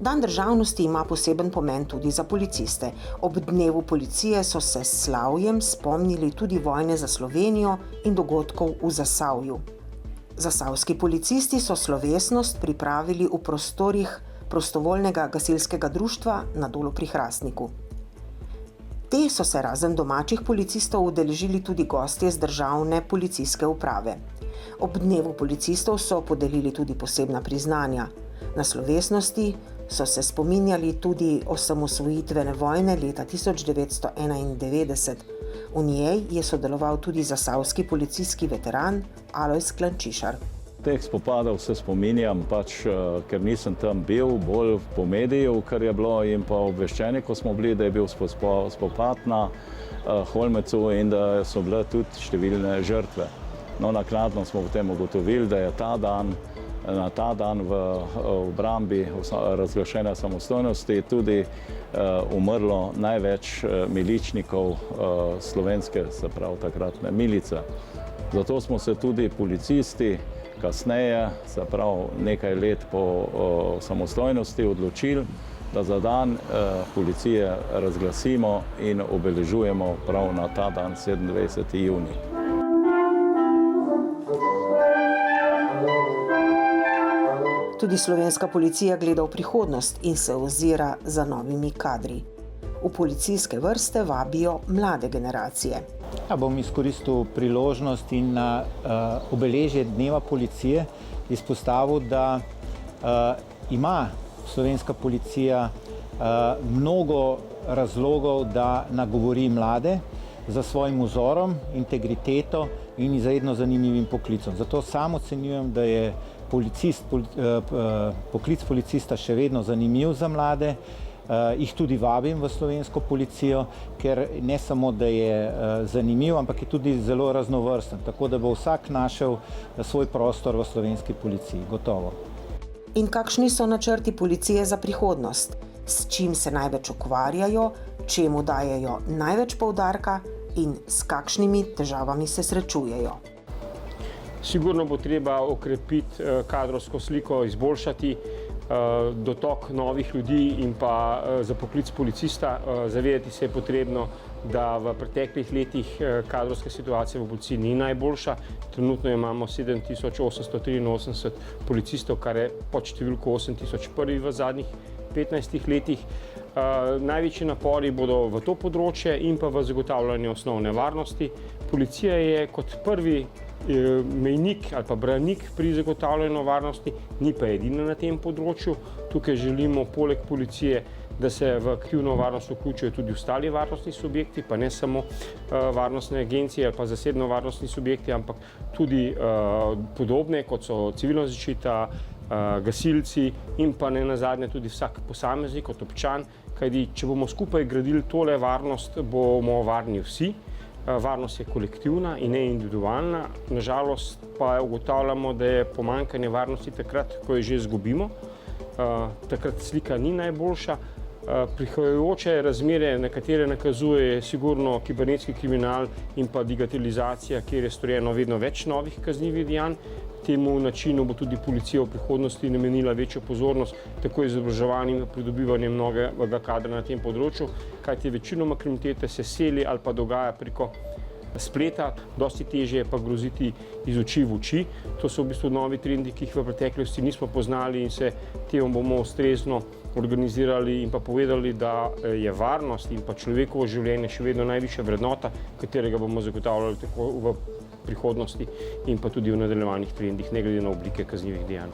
Dan državnosti ima poseben pomen tudi za policiste. Ob dnevu policije so se s slavjem spomnili tudi vojne za Slovenijo in dogodkov v Zasavju. Zasavski policisti so slovesnost pripravili v prostorih prostovoljnega gasilskega društva na Dolu pri Hrastniku. Te so se razen domačih policistov udeležili tudi gostje z državne policijske uprave. Ob dnevu policistov so podelili tudi posebna priznanja. Na slovesnosti so se spominjali tudi osamosvojitvene vojne leta 1991. V njej je sodeloval tudi zasavski policijski veteran Alojz Klančišar. Teh spopadov se spominjam, ker nisem tam bil, bolj po mediju, kar je bilo, in pa obveščeni, ko smo bili, da je bil spopad na Holmecu in da so bile tudi številne žrtve. No, naknadno smo potem ugotovili, da je na ta dan v obrambi razglašene samostojnosti tudi umrlo največ miličnikov slovenske, se pravi takratne milice. Zato smo se tudi policisti kasneje, se pravi nekaj let po samostojnosti, odločili, da za dan policije razglasimo in obeležujemo prav na ta dan, 27. junij. Tudi slovenska policija gleda v prihodnost in se ozira za novimi kadri. V policijske vrste vabijo mlade generacije. Bom izkoristil priložnost in na obeležje Dneva policije izpostavil, da ima slovenska policija mnogo razlogov, da nagovori mlade za svojim vzorom, integriteto in izredno zanimivim poklicom. Zato sam ocenjujem, da je poklic policista še vedno zanimiv za mlade. Jih tudi vabim v slovensko policijo, ker ne samo, da je zanimiv, ampak je tudi zelo raznovrsten, tako da bo vsak našel svoj prostor v slovenski policiji, gotovo. In kakšni so načrti policije za prihodnost? S čim se največ ukvarjajo, čemu dajejo največ poudarka in s kakšnimi težavami se srečujejo? Sigurno bo treba okrepiti kadrovsko sliko, izboljšati dotok novih ljudi in pa za poklic policista. Zavedati se je potrebno, da v preteklih letih kadrovska situacija v policiji ni najboljša. Trenutno imamo 7883 policistov, kar je pod številko 8001 v zadnjih 15 letih. Največji napori bodo v to področje in pa v zagotavljanju osnovne varnosti. Policija je kot prvi mejnik ali pa branik pri zagotavljanju varnosti, ni pa edina na tem področju. Tukaj želimo poleg policije, da se v aktivno varnost vključijo tudi ostali varnostni subjekti, pa ne samo varnostne agencije ali pa zasebno varnostni subjekti, ampak tudi podobne, kot so civilna zaščita, gasilci in pa ne nazadnje tudi vsak posameznik kot občan, kajti če bomo skupaj gradili tole varnost, bomo varni vsi. Varnost je kolektivna in ne individualna. Nažalost pa ugotavljamo, da je pomanjkanje varnosti takrat, ko jo že izgubimo. Takrat slika ni najboljša. Prihajajoče razmere, na katere nakazuje sigurno kibernetski kriminal in pa digitalizacija, kjer je storjeno vedno več novih kaznivih dejanj. Temu načinu bo tudi policija v prihodnosti namenila večjo pozornost, tako izobraževanjem in pridobivanjem novega kadra na tem področju, kajti večinoma kriminalitete se seli ali pa dogaja preko spleta, dosti težje je pa groziti iz oči v oči. To so v bistvu novi trendi, ki jih v preteklosti nismo poznali in se temu bomo ustrezno organizirali in pa povedali, da je varnost in pa človekovo življenje še vedno najvišja vrednota, katerega bomo zagotavljali tako v prihodnosti in pa tudi v nadaljevanih trendih, ne glede na oblike kaznivih dejanj.